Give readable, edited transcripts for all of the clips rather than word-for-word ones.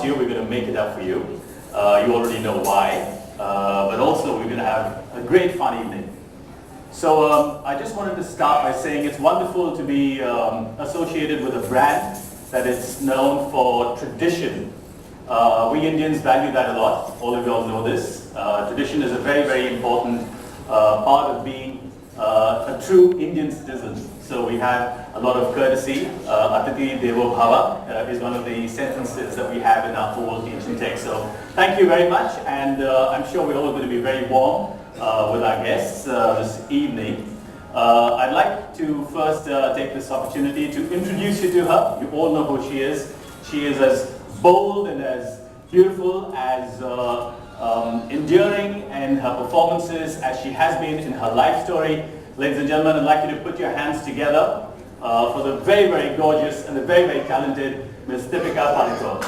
promised you we're going to make it up for you. You already know why. But also we're going to have a great fun evening. So I just wanted to start by saying it's wonderful to be associated with a brand that is known for tradition. We Indians value that a lot. All of you all know this. Tradition is a very, very important part of being a true Indian citizen. So we have a lot of courtesy. Atiti Devo Bhava is one of the sentences that we have in our old ancient text. So thank you very much, and I'm sure we're all going to be very warm with our guests this evening. I'd like to first take this opportunity to introduce you to her. You all know who she is. She is as bold and as beautiful, as enduring in her performances as she has been in her life story. Ladies and gentlemen, I'd like you to put your hands together for the very, very gorgeous and the very, very talented Ms. Deepika Padukone.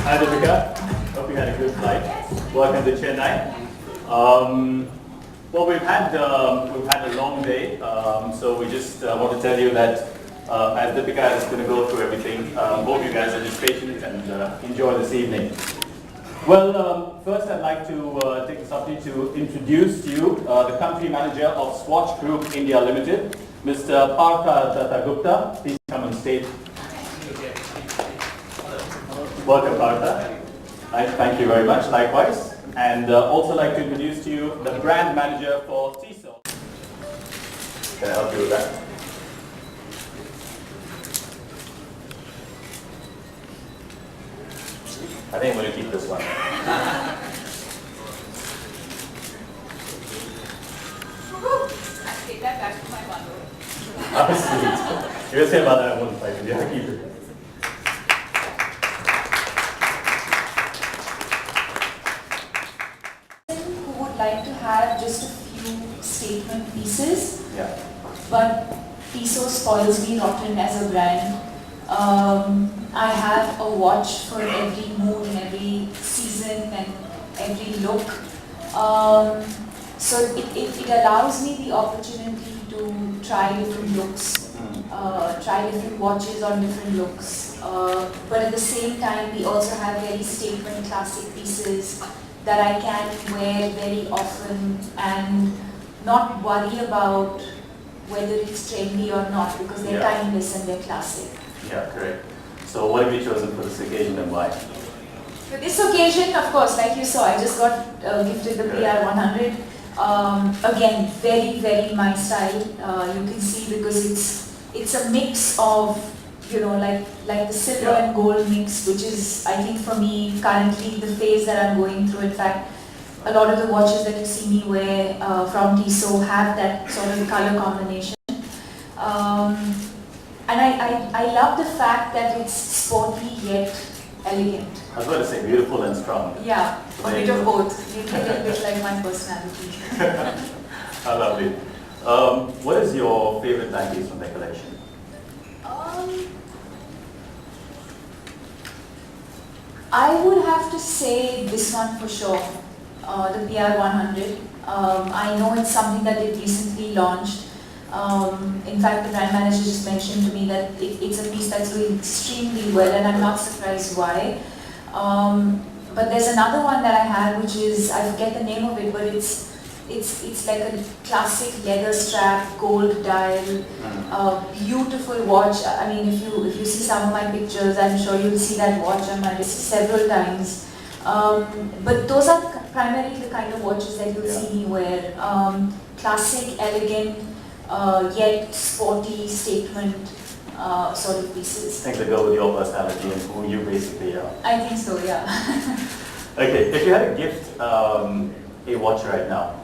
Hi Deepika, hope you had a good flight. Welcome to Chennai. Well, we've had a long day, so we just want to tell you that as Deepika is going to go through everything, hope you guys are just patient and enjoy this evening. Well, first I'd like to take this opportunity to introduce to you the country manager of Swatch Group India Limited, Mr. Partha Gupta. Please come on stage. Welcome, Partha. Thank you very much. Likewise. And also like to introduce to you the brand manager for Tissot. Can I help you with that? I think I'm going to keep this one. I'll take that back to my mother. Sweet. You're saying about that, I won't fight with you. I'll keep it. Who would like to have just a few statement pieces, Yeah. but Tissot spoils me rotten as a brand. I have a watch for every mood and every season and every look. So it allows me the opportunity to try different looks, try different watches on different looks. But at the same time, we also have very statement classic pieces that I can wear very often and not worry about whether it's trendy or not, because they're timeless and they're classic. Yeah, correct. So what have you chosen for this occasion and why? For this occasion, of course, like you saw, I just got gifted the PR100. Again, very, very my style. You can see because it's a mix of, you know, like the silver and gold mix, which is, I think for me, currently the phase that I'm going through. In fact, a lot of the watches that you see me wear from Tissot have that sort of color combination. And I love the fact that it's sporty yet elegant. I was going to say beautiful and strong. Yeah, a bit of both. Maybe a little bit like my personality. How lovely. What is your favorite timepiece from the collection? I would have to say this one for sure, the PR100. I know it's something that they recently launched. In fact, the brand manager just mentioned to me that it's a piece that's doing extremely well, and I'm not surprised why. But there's another one that I have, which is, I forget the name of it, but it's like a classic leather strap, gold dial, beautiful watch. I mean, if you see some of my pictures, I'm sure you'll see that watch on my wrist several times. But those are primarily the kind of watches that you'll see me wear. Classic, elegant, yet sporty statement sort of pieces. Things that go with your personality and who you basically are. I think so, yeah. Okay, if you had to gift a watch right now,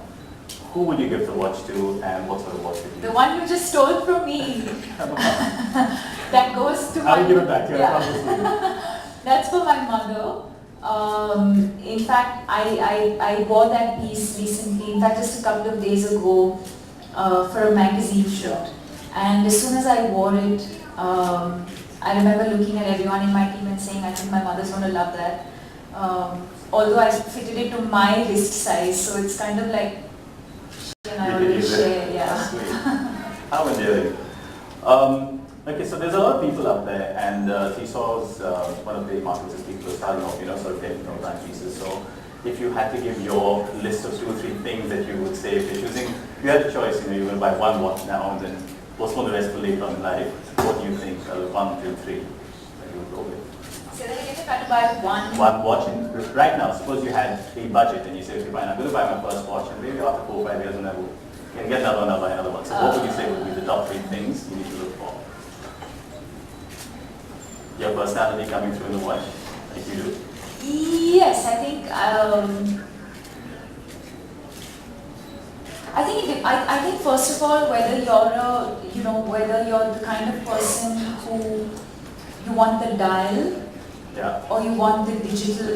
who would you give the watch to and what sort of watch would you give? The one you just stole from me. That goes to I'll give it back to you, I promise you. That's for my mother. In fact, I wore that piece recently, in fact just a couple of days ago, for a magazine shoot. And as soon as I wore it, I remember looking at everyone in my team and saying, I think my mother's going to love that. Although I fitted it to my wrist size, so it's kind of like she and I always share. Yeah. How endearing. Okay, so there's a lot of people out there, and Tissot's one of the markets is people who are starting off, sort of getting from brand pieces. So if you had to give your list of 2 or 3 things that you would say, if you're choosing, you had a choice, you're going to buy one watch now and then postpone the rest for later on in life, what do you think are the 1, 2, 3 that you would go with? So then again, if I had to buy one watch, right now, suppose you had a budget and you say, okay, fine, I'm going to buy my first watch, and maybe after 4 or 5 years when I will get another one, I'll buy another one. So what would you say would be the top 3 things you need to look for? Your personality coming through in the watch, like you do? Yes, I think I think first of all, whether whether you're the kind of person who you want the dial, yeah, or you want the digital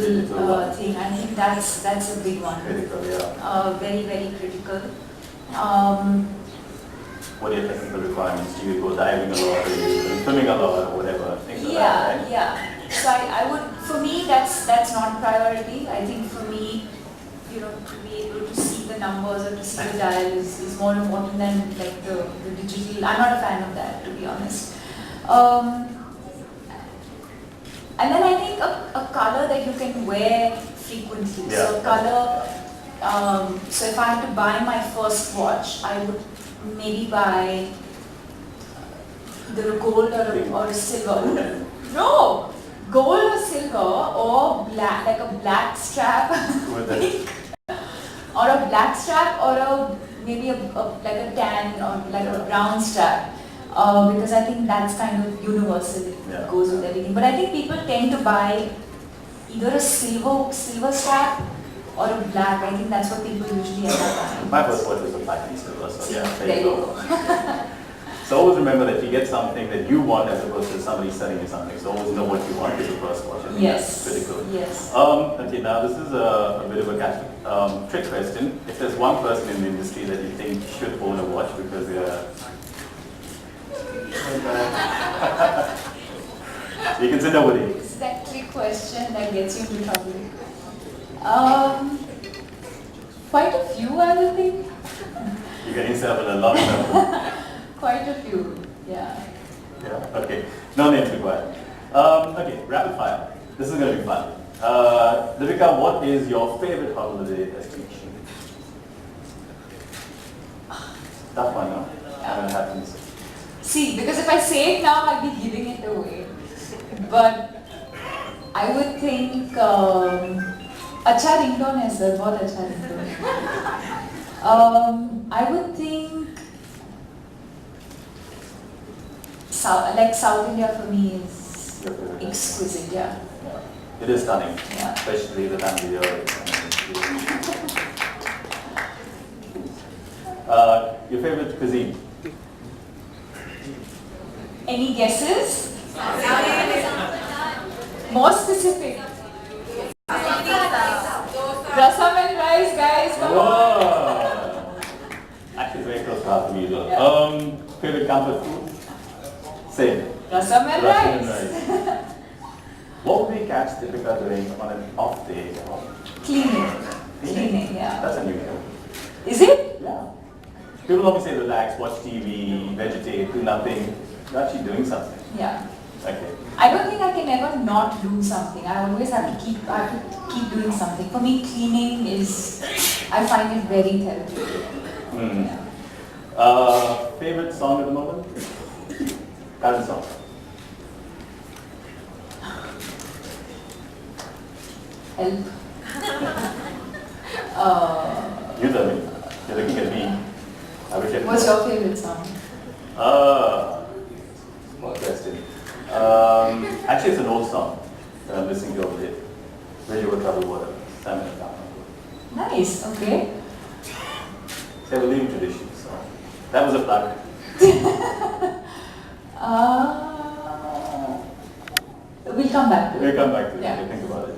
thing. I think that's a big one. Critical, yeah. Very, very critical. What are your technical requirements? Do you go diving a lot, or you swimming a lot, or whatever? Things like Yeah, that, right? yeah. So I would, for me, that's not priority. I think for me, to be able to see the numbers or to see the dial is more important than like the digital. I'm not a fan of that, to be honest. And then I think a color that you can wear frequently. Yeah. So color. So if I had to buy my first watch, I would maybe buy either a gold or a silver. No, gold or silver or black, like a black strap, or a black strap, or maybe like a tan or like a brown strap. Because I think that's kind of universal. It goes with everything. But I think people tend to buy either a silver strap or a black. I think that's what people usually end up buying. My first watch was a black and silver, so yeah, there you go. So always remember that you get something that you want as opposed to somebody selling you something. So always know what you want as a first watch. I think Yes. that's pretty good. Yes. Okay, now this is a bit of a trick question. If there's one person in the industry that you think should own a watch because they're you can sit down with it. It's that trick question that gets you into trouble. Quite a few, I would think. You get yourself in a lot of trouble. Quite a few, yeah. Yeah, okay. No names required. Okay, rapid fire. This is going to be fun. Deepika, what is your favorite holiday destination? Tough one, no? When it happens. See, because if I say it now, I'll be giving it away. But I would think, अच्छा ringtone है sir, बहुत अच्छा ringtone है. I would think, South India for me is exquisite, yeah. It is stunning, Yeah. especially the time of year. Your favorite cuisine? Any guesses? More specific. Rasam and rice, guys, come on. Whoa! Actually, it's very close to half the meal. Favorite comfort food? Same. Rasam and rice. What would we catch Deepika doing on an off day? Cleaning, yeah. That's unusual. Is it? Yeah. People always say relax, watch TV, vegetate, do nothing. You're actually doing something. Yeah. Okay. I don't think I can ever not do something. I always have to keep doing something. For me, cleaning is, I find it very therapeutic. Yeah. Favorite song at the moment? Current song. Help. You tell me. You're looking at me. I wish I could. What's your favorite song? What question? Actually, it's an old song that I'm listening to over here. Visual Troubled Water. Simon and Garfunkel. Nice, okay. It's a living tradition, so that was a plug. We'll come back to it. We'll come back to it. Yeah. We'll think about it.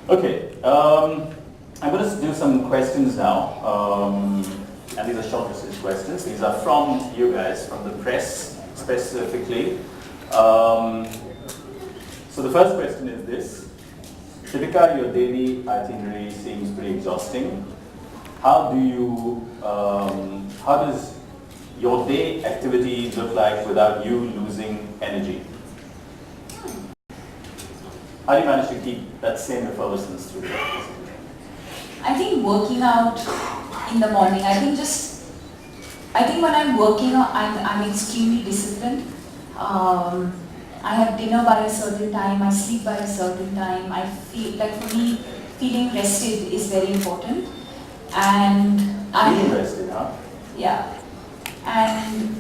Okay. I'm going to do some questions now. And these are short research questions. These are from you guys, from the press specifically. So the first question is this. Deepika, your daily itinerary seems pretty exhausting. How does your day activity look like without you losing energy? How do you manage to keep that same effervescence through the day? I think working out in the morning. I think when I'm working out, I'm extremely disciplined. I have dinner by a certain time, I sleep by a certain time. I feel like, for me, feeling rested is very important. And feeling rested, huh? Yeah. And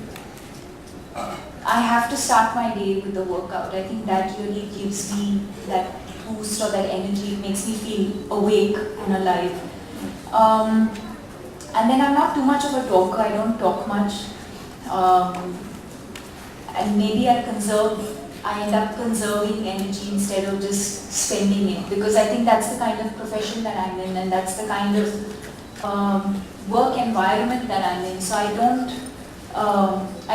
I have to start my day with the workout. I think that really gives me that boost or that energy. It makes me feel awake and alive. And then I'm not too much of a talker. I don't talk much. And maybe I end up conserving energy instead of just spending it, because I think that's the kind of profession that I'm in, and that's the kind of work environment that I'm in. So I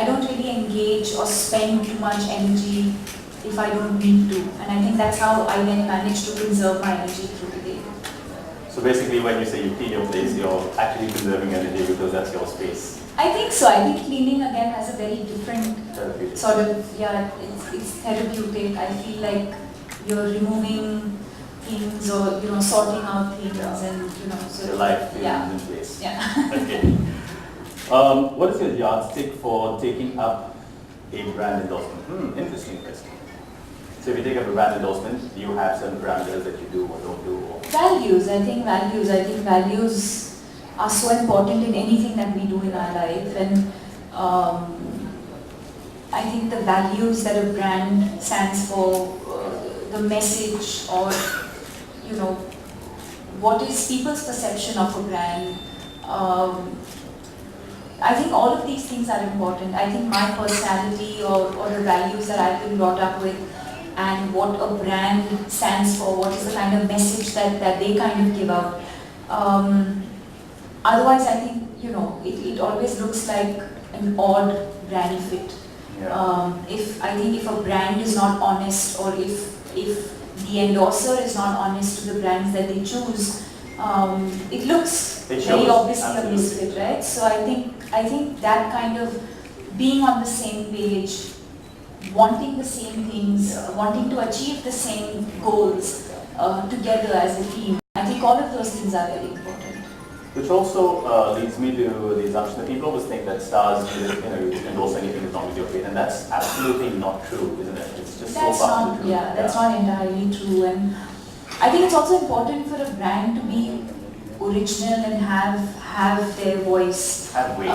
don't really engage or spend too much energy if I don't need to. And I think that's how I then manage to conserve my energy through the day. So basically when you say you clean your place, you're actually conserving energy because that's your space. I think so. I think cleaning again has a very different sort of, it's therapeutic. I feel like you're removing things or, sorting out things and, so your life is in place. Yeah. Okay. What is your yardstick for taking up a brand endorsement? Interesting question. So if you take up a brand endorsement, do you have certain parameters that you do or don't do? Or? Values. I think values are so important in anything that we do in our life. And I think the values that a brand stands for, the message, or, what is people's perception of a brand. I think all of these things are important. I think my personality or the values that I've been brought up with, and what a brand stands for, what is the kind of message that they kind of give out. Otherwise, I think, it always looks like an odd brand fit. Yeah. If a brand is not honest, or if the endorser is not honest to the brands that they choose, it looks very obviously a misfit, right? So I think that kind of being on the same page, wanting the same things, wanting to achieve the same goals together as a team, I think all of those things are very important. Which also leads me to the assumption that people always think that stars, you endorse anything as long as you're paid, and that's absolutely not true, isn't it? It's just that's so far not, true. Yeah, that's not entirely true. And I think it's also important for a brand to be original and have their voice. Have weight,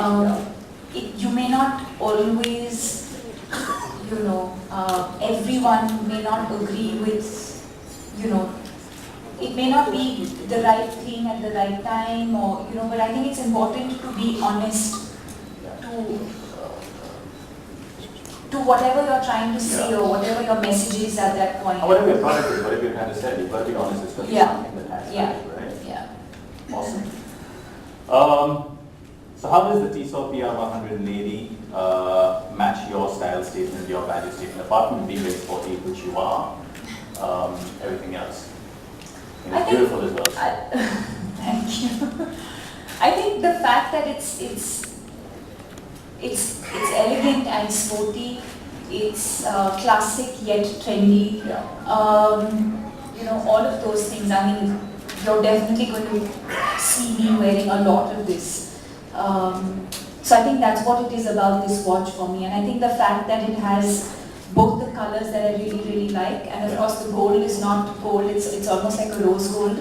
You may not always, everyone may not agree with, it may not be the right thing at the right time, or, but I think it's important to be honest to whatever you're trying to say or whatever your message is at that point. Or whatever your product is, whatever you're trying to sell, you've got to be honest, it's going to be something that has value, right? Yeah. Awesome. So how does the Tissot PR100 Lady match your style statement, your value statement, apart from being very sporty, which you are, everything else? And it's beautiful as well. Thank you. I think the fact that it's elegant and sporty, it's classic yet trendy. Yeah. All of those things. I mean, you're definitely going to see me wearing a lot of this. So I think that's what it is about this watch for me. And I think the fact that it has both the colors that I really, really like, and of course the gold is not gold, it's almost like a rose gold.